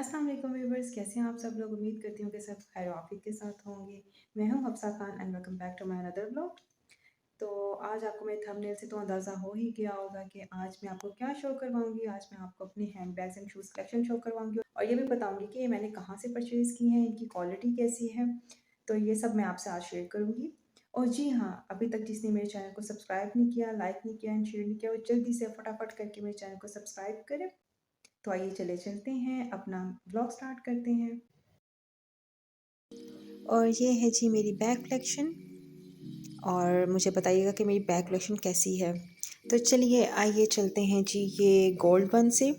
अस्सलाम वालेकुम व्यूवर्स, कैसे हैं आप सब लोग। उम्मीद करती हूँ कि सब खैर आफियत के साथ होंगे। मैं हूँ Hafsa Khan and welcome back to my another blog. तो आज आपको मेरे थंबनेल से तो अंदाज़ा हो ही गया होगा कि आज मैं आपको क्या शो करवाऊँगी। आज मैं आपको अपनी handbags and shoes collection show करवाऊँगी और ये भी बताऊँगी कि ये मैंने कहाँ से परचेज़ की हैं, इनकी क्वालिटी कैसी है। तो ये सब मैं आपसे आज शेयर करूँगी। और जी हाँ, अभी तक जिसने मेरे चैनल को सब्सक्राइब नहीं किया, लाइक नहीं किया एंड शेयर नहीं किया, वो जल्दी से फटाफट करके मेरे चैनल को सब्सक्राइब करें। तो आइए चले चलते हैं, अपना व्लॉग स्टार्ट करते हैं। और ये है जी मेरी बैग कलेक्शन। और मुझे बताइएगा कि मेरी बैग कलेक्शन कैसी है। तो चलिए आइए चलते हैं जी ये गोल्ड वन से।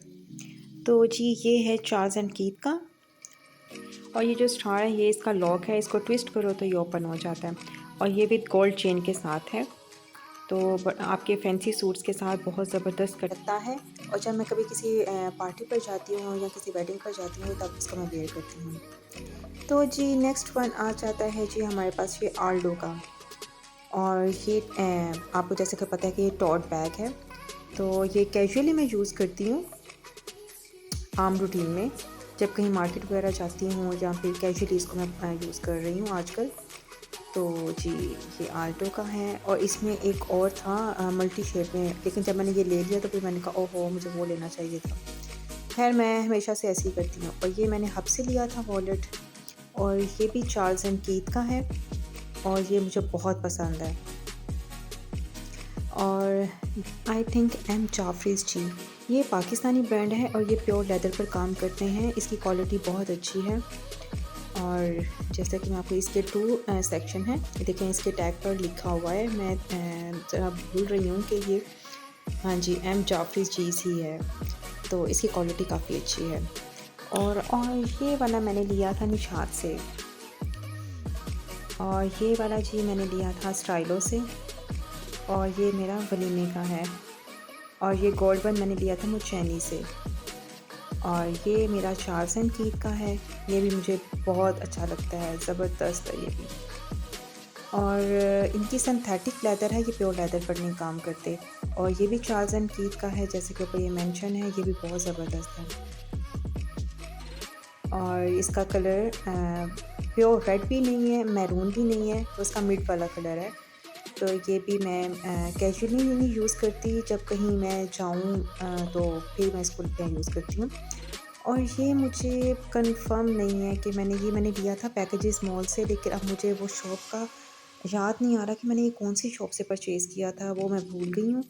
तो जी ये है चार्ल्स एंड कीथ का। और ये जो स्टार है ये इसका लॉक है, इसको ट्विस्ट करो तो ये ओपन हो जाता है। और ये विद गोल्ड चेन के साथ है। तो आपके फैंसी सूट्स के साथ बहुत ज़बरदस्त लगता है। और जब मैं कभी किसी पार्टी पर जाती हूँ या किसी वेडिंग पर जाती हूँ तब इसको मैं वेयर करती हूँ। तो जी नेक्स्ट वन आ जाता है जी हमारे पास ये आल्डो का। और ये आपको जैसे कि पता है कि ये टॉट बैग है। तो ये कैजुअली मैं यूज़ करती हूँ आम रूटीन में, जब कहीं मार्केट वगैरह जाती हूँ या फिर कैजुअली इसको मैं यूज़ कर रही हूँ आजकल। तो जी ये आल्टो का है और इसमें एक और था मल्टी शेप में, लेकिन जब मैंने ये ले लिया तो फिर मैंने कहा ओहो मुझे वो लेना चाहिए था। खैर मैं हमेशा से ऐसे ही करती हूँ। और ये मैंने हब से लिया था वॉलेट। और ये भी चार्ल्स एंड कीथ का है और ये मुझे बहुत पसंद है। और आई थिंक एम जाफरीज जी, ये पाकिस्तानी ब्रांड है और ये प्योर लेदर पर काम करते हैं। इसकी क्वालिटी बहुत अच्छी है। और जैसा कि मैं आपको इसके टू सेक्शन है, देखें इसके टैग पर लिखा हुआ है। मैं ज़रा भूल रही हूँ कि ये हाँ जी एम जाफरीज जीज ही है। तो इसकी क्वालिटी काफ़ी अच्छी है। और ये वाला मैंने लिया था निशात से। और ये वाला जी मैंने लिया था स्टाइलो से। और ये मेरा वलीमे का है। और ये गोल्ड वन मैंने लिया था मुचैनी से। और ये मेरा चार्ल्स एंड कीथ का है। ये भी मुझे बहुत अच्छा लगता है, ज़बरदस्त है ये भी। और इनकी सिंथेटिक लेदर है, ये प्योर लेदर पर नहीं काम करते। और ये भी चार्ल्स एंड कीथ का है, जैसे कि ऊपर ये मेंशन है, ये भी बहुत ज़बरदस्त है। और इसका कलर प्योर रेड भी नहीं है, मैरून भी नहीं है, तो इसका मिड वाला कलर है। तो ये भी मैं कैजुअली नहीं यूज़ करती, जब कहीं मैं जाऊँ तो फिर मैं इसको यूज़ करती हूँ। और ये मुझे कंफर्म नहीं है कि मैंने लिया था पैकेजेस मॉल से, लेकिन अब मुझे वो शॉप का याद नहीं आ रहा कि मैंने ये कौन सी शॉप से परचेज़ किया था, वो मैं भूल गई हूँ।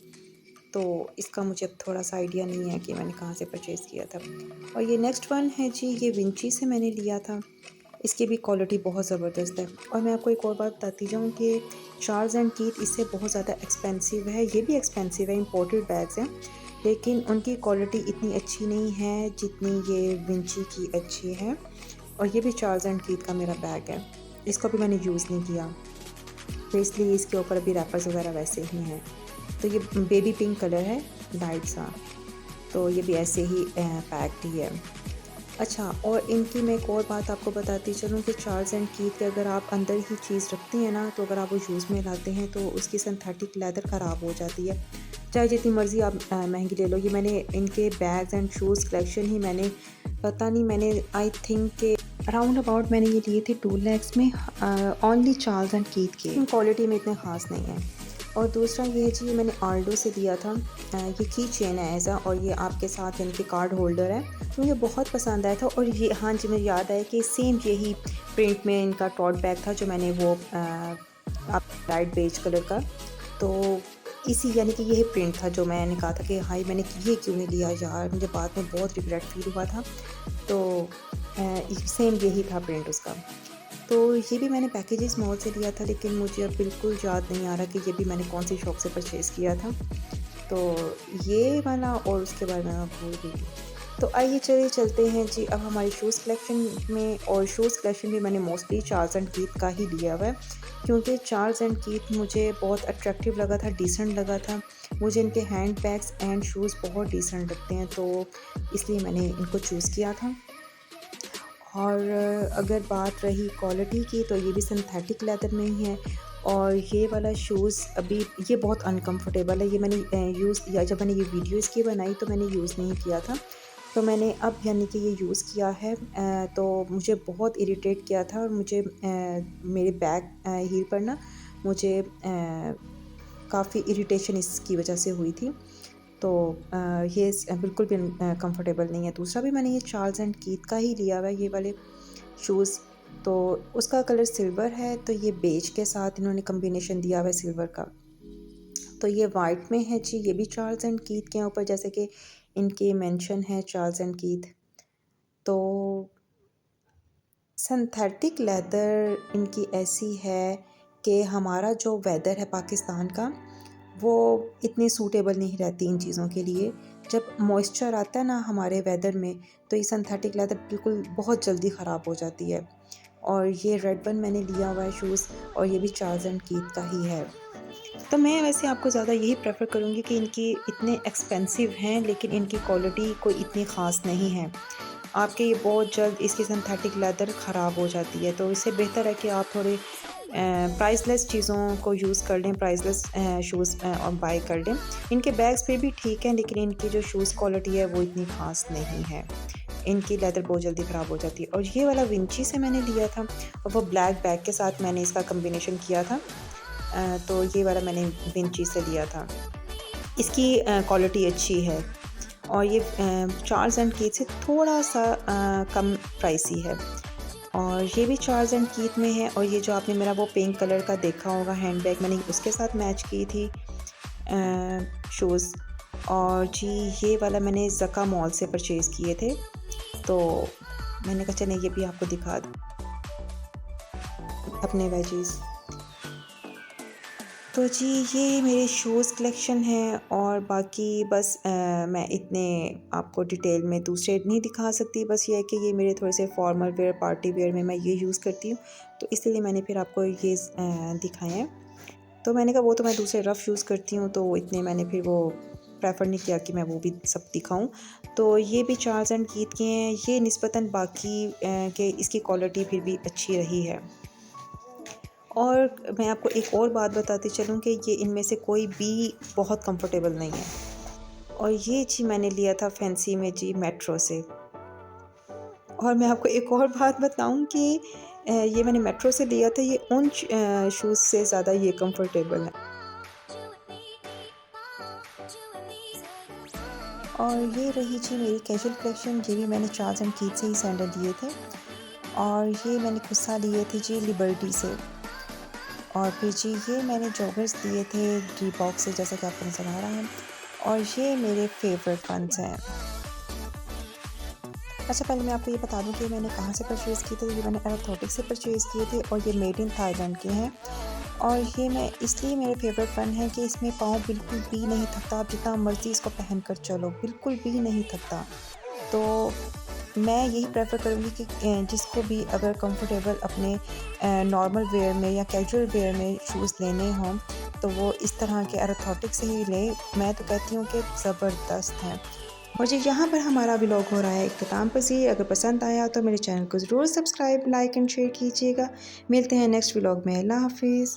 तो इसका मुझे अब थोड़ा-सा आइडिया नहीं है कि मैंने कहाँ से परचेज़ किया था। और ये नेक्स्ट वन है जी, ये विंची से मैंने लिया था। इसकी भी क्वालिटी बहुत ज़बरदस्त है। और मैं आपको एक और बात बताती जाऊँ कि चार्ल्स एंड कीथ इससे बहुत ज़्यादा एक्सपेंसिव है। ये भी एक्सपेंसिव है, इम्पोर्टेड बैग्स हैं, लेकिन उनकी क्वालिटी इतनी अच्छी नहीं है जितनी ये विंची की अच्छी है। और ये भी चार्ल्स एंड कीथ का मेरा बैग है। इसको भी मैंने यूज़ नहीं किया, तो इसलिए इसके ऊपर अभी रैपर्स वगैरह वैसे ही हैं। तो ये बेबी पिंक कलर है, लाइट सा। तो ये भी ऐसे ही पैक्ड ही है। अच्छा, और इनकी मैं एक और बात आपको बताती चलूँ कि चार्ल्स एंड कीथ के अगर आप अंदर ही चीज़ रखती हैं ना, तो अगर आप वो यूज़ में लाते हैं तो उसकी सिंथेटिक लेदर ख़राब हो जाती है, चाहे जितनी मर्ज़ी आप महंगी ले लो। ये मैंने इनके बैग्स एंड शूज़ कलेक्शन ही मैंने पता नहीं, मैंने आई थिंक के अराउंड अबाउट मैंने ये लिए थे 2 लैक्स में, ओनली चार्ल्स एंड कीथ के। क्वालिटी में इतने ख़ास नहीं है। और दूसरा ये है जी, ये मैंने आल्डो से लिया था। ये की चेन है ऐसा, और ये आपके साथ इनके कार्ड होल्डर है। तो मुझे बहुत पसंद आया था। और ये हाँ जी, मुझे याद आया कि सेम यही प्रिंट में इनका टॉट बैग था जो मैंने वो आप लाइट बेज कलर का। तो इसी यानी कि यही प्रिंट था जो मैंने कहा था कि हाय मैंने ये क्यों नहीं लिया यार, मुझे बाद में बहुत रिग्रेट फील हुआ था। तो सेम यही था प्रिंट उसका। तो ये भी मैंने पैकेजेस मॉल से लिया था, लेकिन मुझे अब बिल्कुल याद नहीं आ रहा कि ये भी मैंने कौन सी शॉप से परचेज़ किया था। तो ये वाला और उसके बारे में मैं भूल गई। तो आइए चलिए चलते हैं जी अब हमारी शूज़ कलेक्शन में। और शूज़ कलेक्शन भी मैंने मोस्टली चार्ल्स एंड कीथ का ही लिया हुआ है, क्योंकि चार्ल्स एंड कीथ मुझे बहुत अट्रैक्टिव लगा था, डिसेंट लगा था। मुझे इनके हैंड बैग्स एंड शूज़ बहुत डिसेंट लगते हैं, तो इसलिए मैंने इनको चूज़ किया था। और अगर बात रही क्वालिटी की, तो ये भी सिंथेटिक लेदर में ही है। और ये वाला शूज़ अभी ये बहुत अनकंफर्टेबल है। ये मैंने यूज़ या जब मैंने ये वीडियो इसकी बनाई तो मैंने यूज़ नहीं किया था, तो मैंने अब यानी कि ये यूज़ किया है तो मुझे बहुत इरिटेट किया था और मुझे मेरे बैक हील पर ना मुझे काफ़ी इरिटेशन इसकी वजह से हुई थी। तो ये बिल्कुल भी कंफर्टेबल नहीं है। दूसरा भी मैंने ये चार्ल्स एंड कीथ का ही लिया हुआ है ये वाले शूज़। तो उसका कलर सिल्वर है, तो ये बेज के साथ इन्होंने कॉम्बिनेशन दिया हुआ है सिल्वर का। तो ये वाइट में है जी, ये भी चार्ल्स एंड कीथ के ऊपर जैसे कि इनके मेंशन है चार्ल्स एंड कीथ। तो सिंथेटिक लेदर इनकी ऐसी है कि हमारा जो वेदर है पाकिस्तान का, वो इतनी सूटेबल नहीं रहती इन चीज़ों के लिए। जब मॉइस्चर आता है ना हमारे वेदर में, तो ये सिंथेटिक लेदर बिल्कुल बहुत जल्दी ख़राब हो जाती है। और ये रेड वन मैंने लिया हुआ है शूज़, और ये भी चार्ल्स एंड कीथ का ही है। तो मैं वैसे आपको ज़्यादा यही प्रेफ़र करूँगी कि इनकी इतने एक्सपेंसिव हैं, लेकिन इनकी क्वालिटी कोई इतनी ख़ास नहीं है। आपके ये बहुत जल्द इसकी सिंथेटिक लेदर ख़राब हो जाती है, तो इससे बेहतर है कि आप थोड़े प्राइसलेस चीज़ों को यूज़ कर लें, प्राइसलेस शूज़ और बाय कर लें। इनके बैग्स फिर भी ठीक हैं, लेकिन इनकी जो शूज़ क्वालिटी है वो इतनी ख़ास नहीं है। इनकी लेदर बहुत जल्दी ख़राब हो जाती है। और ये वाला विंची से मैंने लिया था, और वो ब्लैक बैग के साथ मैंने इसका कॉम्बिनेशन किया था। तो ये वाला मैंने विंची से लिया था। इसकी क्वालिटी अच्छी है, और ये चार्ल्स एंड कीथ से थोड़ा-सा कम प्राइसी है। और ये भी चार्ल्स एंड कीथ में है, और ये जो आपने मेरा वो पिंक कलर का देखा होगा हैंडबैग, मैंने उसके साथ मैच की थी शूज़। और जी ये वाला मैंने ज़का मॉल से परचेज़ किए थे, तो मैंने कहा चलें ये भी आपको दिखा दूँ अपने वेजीज़। तो जी ये मेरे शूज़ कलेक्शन है, और बाकी बस मैं इतने आपको डिटेल में दूसरे नहीं दिखा सकती। बस ये है कि ये मेरे थोड़े से फॉर्मल वेयर, पार्टी वेयर में मैं ये यूज़ करती हूँ, तो इसलिए मैंने फिर आपको ये दिखाए हैं। तो मैंने कहा वो तो मैं दूसरे रफ़ यूज़ करती हूँ, तो इतने मैंने फिर वो प्रेफर नहीं किया कि मैं वो भी सब दिखाऊं। तो ये भी चार्ल्स एंड कीथ के हैं, ये निस्बतन बाकी के इसकी क्वालिटी फिर भी अच्छी रही है। और मैं आपको एक और बात बताती चलूँ कि ये इनमें से कोई भी बहुत कंफर्टेबल नहीं है। और ये जी मैंने लिया था फैंसी में जी मेट्रो से। और मैं आपको एक और बात बताऊँ कि ये मैंने मेट्रो से लिया था, ये उन शूज़ से ज़्यादा ये कंफर्टेबल है। और ये रही जी मेरी कैजुअल कलेक्शन, ये भी मैंने चार्ल्स एंड कीथ से ही सैंडल लिए थे। और ये मैंने खुस्सा लिए थे जी लिबर्टी से। और फिर जी ये मैंने जॉगर्स लिए थे रीबॉक से, जैसा कि आपको नज़र आ रहा है। और ये मेरे फेवरेट वंस हैं। अच्छा, पहले मैं आपको ये बता दूं कि मैंने कहाँ से परचेज़ किए थे। ये मैंने एरोथोटिक से परचेज़ किए थे, और ये मेड इन थाईलैंड के हैं। और ये मैं इसलिए मेरे फेवरेट वन है कि इसमें पाँव बिल्कुल भी नहीं थकता, आप जितना मर्ज़ी इसको पहन कर चलो बिल्कुल भी नहीं थकता। तो मैं यही प्रेफर करूँगी कि जिसको भी अगर कंफर्टेबल अपने नॉर्मल वेयर में या कैजुअल वेयर में शूज़ लेने हों, तो वो इस तरह के एरोथोटिक से ही लें। मैं तो कहती हूँ कि ज़बरदस्त हैं। और जी यहाँ पर हमारा व्लॉग हो रहा है इख्तिताम पज़ीर। अगर पसंद आया तो मेरे चैनल को ज़रूर सब्सक्राइब, लाइक एंड शेयर कीजिएगा। मिलते हैं नेक्स्ट व्लॉग में। अल्लाह हाफ़िज़।